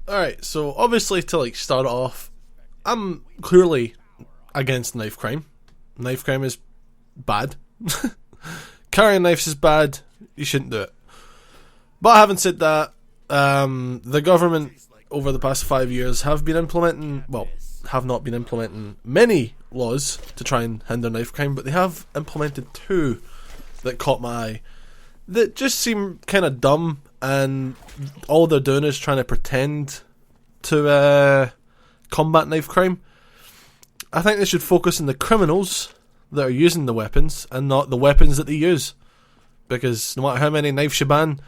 Alright, so obviously to like start it off, I'm clearly against knife crime. Knife crime is bad. Carrying knives is bad. You shouldn't do it. But having said that, the government over the past 5 years have not been implementing many laws to try and hinder knife crime, but they have implemented two that caught my eye that just seem kind of dumb, and all they're doing is trying to pretend to combat knife crime. I think they should focus on the criminals that are using the weapons and not the weapons that they use, because no matter how many knives you ban,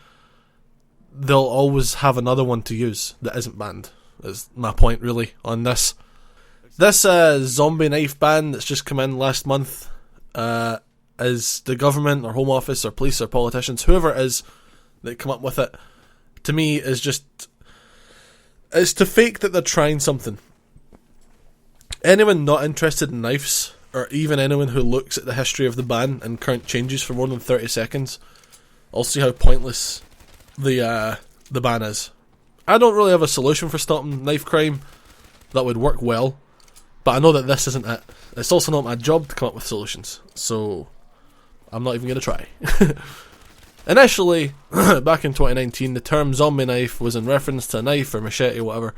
they'll always have another one to use that isn't banned, is my point really on this. This zombie knife ban that's just come in last month, is the government or Home Office or police or politicians, whoever it is that come up with it, to me is just, it's to fake that they're trying something. Anyone not interested in knives, or even anyone who looks at the history of the ban and current changes for more than 30 seconds, will see how pointless the ban is. I don't really have a solution for stopping knife crime that would work well, but I know that this isn't it. It's also not my job to come up with solutions, so I'm not even going to try. Initially, back in 2019, the term zombie knife was in reference to a knife or machete or whatever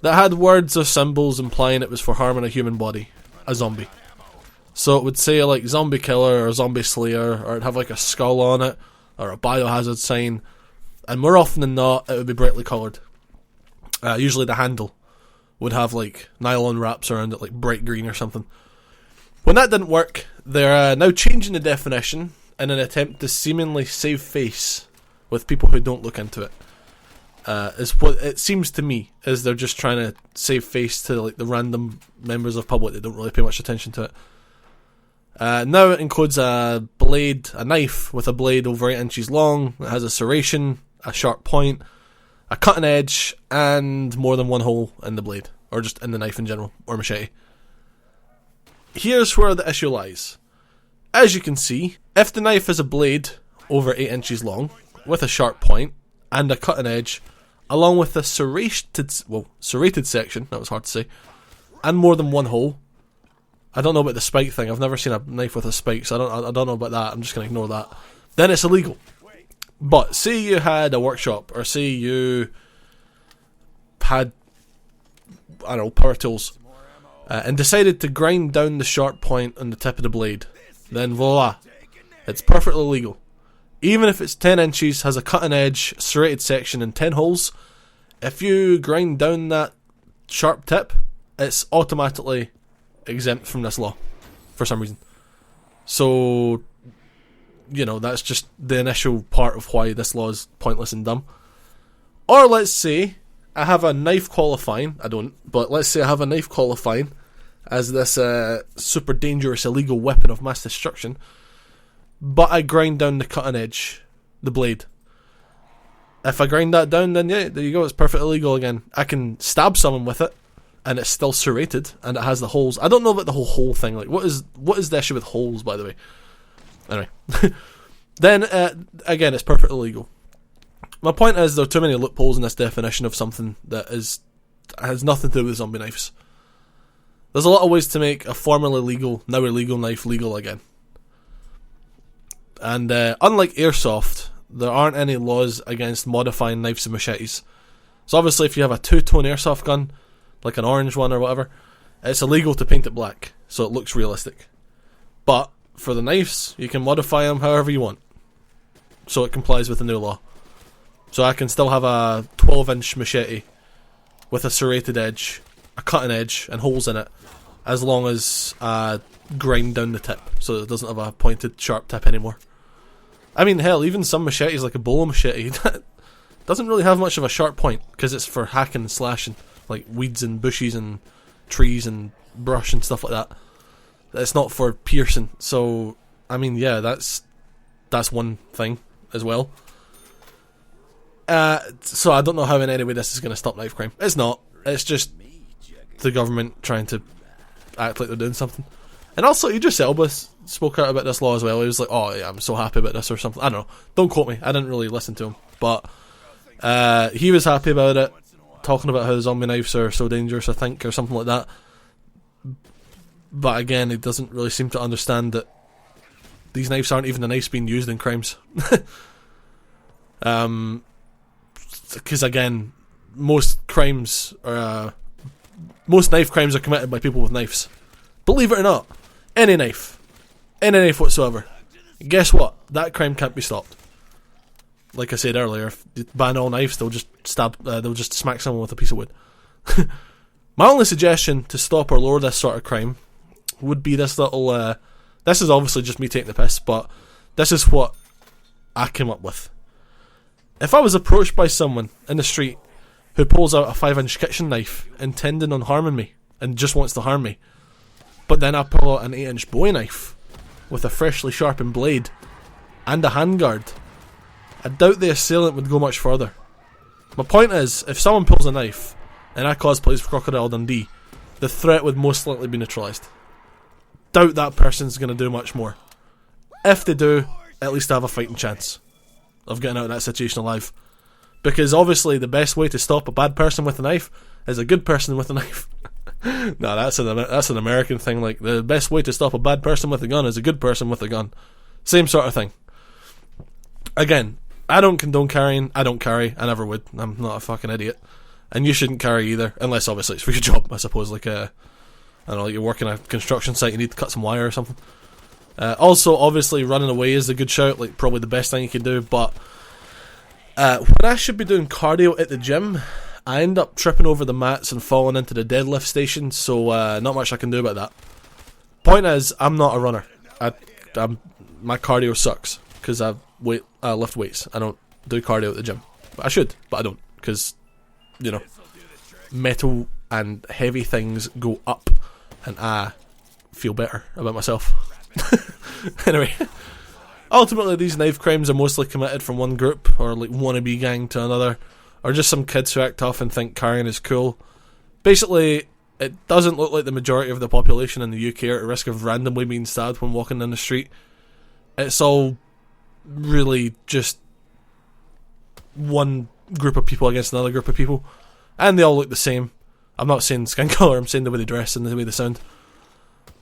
that had words or symbols implying it was for harming a human body, a zombie. So it would say like zombie killer or zombie slayer, or it'd have like a skull on it, or a biohazard sign, and more often than not, it would be brightly coloured. Usually the handle would have like nylon wraps around it, like bright green or something. When that didn't work, they're now changing the definition in an attempt to seemingly save face with people who don't look into it. Is what it seems to me, is they're just trying to save face to like the random members of public that don't really pay much attention to it. Now it includes a knife with a blade over 8 inches long. It has a serration, a sharp point, a cutting edge, and more than one hole in the blade, or just in the knife in general, or machete. Here's where the issue lies. As you can see, if the knife has a blade over 8 inches long, with a sharp point, and a cutting edge, along with a serrated section, that was hard to say, and more than one hole. I don't know about the spike thing. I've never seen a knife with a spike, so I don't know about that. I'm just going to ignore that. Then it's illegal. But say you had a workshop, or say you had, I don't know, power tools, and decided to grind down the sharp point on the tip of the blade, then voila, it's perfectly legal. Even if it's 10 inches, has a cutting edge, serrated section, and 10 holes, if you grind down that sharp tip, it's automatically exempt from this law, for some reason. So, you know, that's just the initial part of why this law is pointless and dumb. Or let's say I have a knife qualifying, I don't, but let's say I have a knife qualifying as this super dangerous illegal weapon of mass destruction, but I grind down the cutting edge, the blade. If I grind that down, then yeah, there you go, it's perfectly legal again. I can stab someone with it, and it's still serrated, and it has the holes. I don't know about the whole hole thing. Like, what is the issue with holes, by the way? Anyway. Then, again, it's perfectly legal. My point is, there are too many loopholes in this definition of something that has nothing to do with zombie knives. There's a lot of ways to make a formerly legal, now illegal knife legal again. And unlike airsoft, there aren't any laws against modifying knives and machetes. So obviously if you have a two-tone airsoft gun, like an orange one or whatever, it's illegal to paint it black, so it looks realistic. But for the knives, you can modify them however you want, so it complies with the new law. So I can still have a 12-inch machete with a serrated edge, a cutting edge, and holes in it, as long as I grind down the tip, so it doesn't have a pointed, sharp tip anymore. I mean, hell, even some machetes, like a bolo machete, doesn't really have much of a sharp point, because it's for hacking and slashing, like weeds and bushes and trees and brush and stuff like that. It's not for piercing, so, I mean, yeah, that's one thing as well. So I don't know how in any way this is going to stop knife crime. It's not. It's just the government trying to act like they're doing something. And also, Idris Elba spoke out about this law as well. He was like, oh yeah, I'm so happy about this or something. I don't know. Don't quote me. I didn't really listen to him. But he was happy about it. talking about how the zombie knives are so dangerous, I think, or something like that. But again, he doesn't really seem to understand that these knives aren't even the knives being used in crimes. Because again, most knife crimes are committed by people with knives. Believe it or not, any knife whatsoever. Guess what? That crime can't be stopped. Like I said earlier, if you ban all knives, they'll just smack someone with a piece of wood. My only suggestion to stop or lower this sort of crime would be this little. This is obviously just me taking the piss, but this is what I came up with. If I was approached by someone in the street who pulls out a 5-inch kitchen knife intending on harming me and just wants to harm me, but then I pull out an 8-inch bowie knife with a freshly sharpened blade and a handguard, I doubt the assailant would go much further. My point is, if someone pulls a knife and I cosplays for Crocodile Dundee, the threat would most likely be neutralised. Doubt that person's going to do much more. If they do, at least I have a fighting chance of getting out of that situation alive. Because obviously the best way to stop a bad person with a knife is a good person with a knife. No, that's an American thing. Like, the best way to stop a bad person with a gun is a good person with a gun. Same sort of thing. Again, I don't condone carrying. I don't carry. I never would. I'm not a fucking idiot. And you shouldn't carry either, unless obviously it's for your job, I suppose. Like, I don't know, like you're working a construction site, you need to cut some wire or something. Also, obviously, running away is a good shout, like probably the best thing you can do, but when I should be doing cardio at the gym, I end up tripping over the mats and falling into the deadlift station, so not much I can do about that. Point is, I'm not a runner. My cardio sucks, because I lift weights. I don't do cardio at the gym. But I should, but I don't, because, you know, metal and heavy things go up, and I feel better about myself. Anyway, ultimately these knife crimes are mostly committed from one group, or like wannabe gang to another, or just some kids who act tough and think carrying is cool. Basically, it doesn't look like the majority of the population in the UK are at risk of randomly being stabbed when walking down the street. It's all really just one group of people against another group of people, and they all look the same. I'm not saying skin colour, I'm saying the way they dress and the way they sound.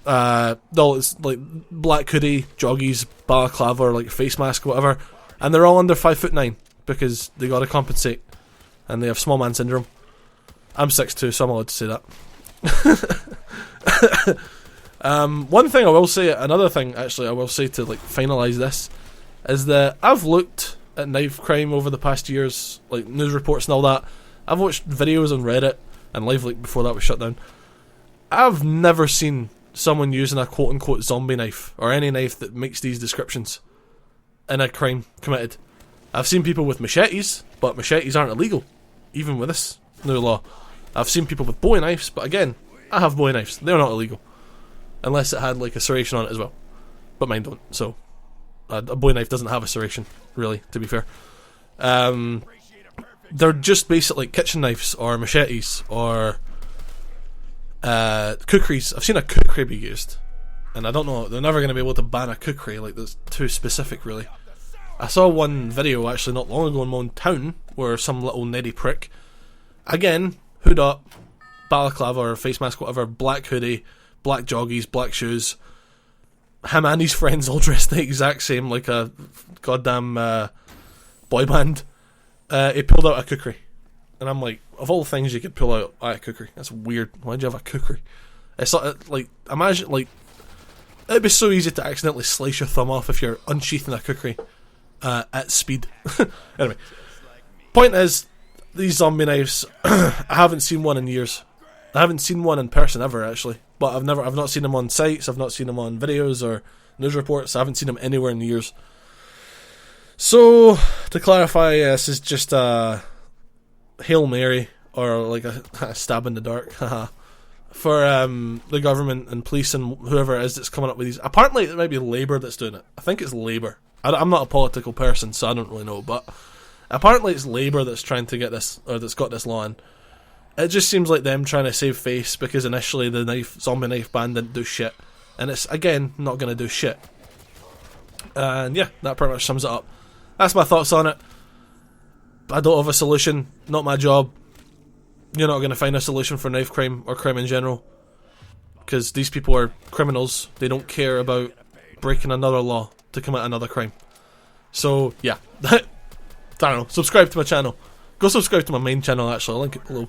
It's like black hoodie, joggies, balaclava, or like face mask, whatever, and they're all under 5'9" because they gotta compensate, and they have small man syndrome. I'm 6'2", so I'm allowed to say that. One thing I will say, another thing actually I will say to like finalise this, is that I've looked at knife crime over the past years, like news reports and all that. I've watched videos on Reddit and LiveLeak before that was shut down. I've never seen someone using a quote-unquote zombie knife, or any knife that makes these descriptions, in a crime committed. I've seen people with machetes, but machetes aren't illegal, even with this new law. I've seen people with bowie knives, but again, I have bowie knives. They're not illegal, unless it had like a serration on it as well. But mine don't, so a bowie knife doesn't have a serration, really, to be fair. They're just basic like kitchen knives, or machetes, or kukris. I've seen a kukri be used, and I don't know, they're never going to be able to ban a kukri, like that's too specific really. I saw one video actually not long ago in my own town where some little neddy prick, again, hood up, balaclava or face mask, whatever, black hoodie, black joggies, black shoes, him and his friends all dressed the exact same, like a goddamn boy band. He pulled out a kukri, and I'm like, of all things you could pull out a kukri, that's weird. Why'd you have a kukri? It's like, imagine, like, it'd be so easy to accidentally slice your thumb off if you're unsheathing a kukri at speed. Anyway, point is, these zombie knives, I haven't seen one in years. I haven't seen one in person ever, actually, but I've not seen them on sites, I've not seen them on videos or news reports, I haven't seen them anywhere in years. So, to clarify, this is just a Hail Mary, or like a stab in the dark, for the government and police and whoever it is that's coming up with these. Apparently it might be Labour that's doing it. I think it's Labour. I'm not a political person, so I don't really know, but apparently it's Labour that's trying to get this, or that's got this law in. It just seems like them trying to save face, because initially the zombie knife ban didn't do shit, and it's, again, not going to do shit. And yeah, that pretty much sums it up. That's my thoughts on it. I don't have a solution, not my job. you're not going to find a solution for knife crime or crime in general. Because these people are criminals. They don't care about breaking another law to commit another crime. So, yeah. I don't know. Subscribe to my channel. Go subscribe to my main channel, actually. I'll link it below.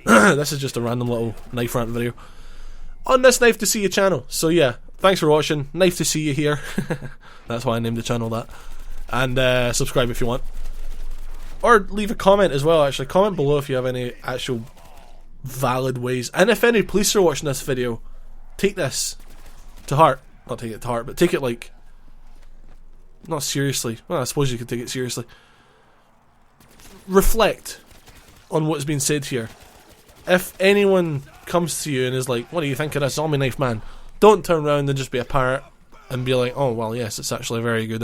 This is just a random little knife rant video on this Knife to See You channel. So, yeah. Thanks for watching. Knife to See You here. That's why I named the channel that. And subscribe if you want. Or leave a comment as well, actually. Comment below if you have any actual valid ways. And if any police are watching this video, take this to heart. Not take it to heart, but take it like... not seriously. Well, I suppose you could take it seriously. Reflect on what's been said here. If anyone comes to you and is like, what do you think of this zombie knife man? Don't turn around and just be a parrot and be like, oh, well, yes, it's actually a very good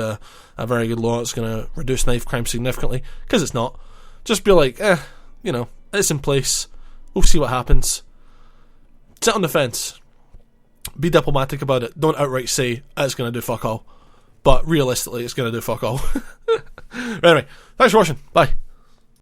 law. It's going to reduce knife crime significantly. Because it's not. Just be like, you know, it's in place. We'll see what happens. Sit on the fence. Be diplomatic about it. Don't outright say it's going to do fuck all. But realistically, it's going to do fuck all. Anyway, thanks for watching. Bye.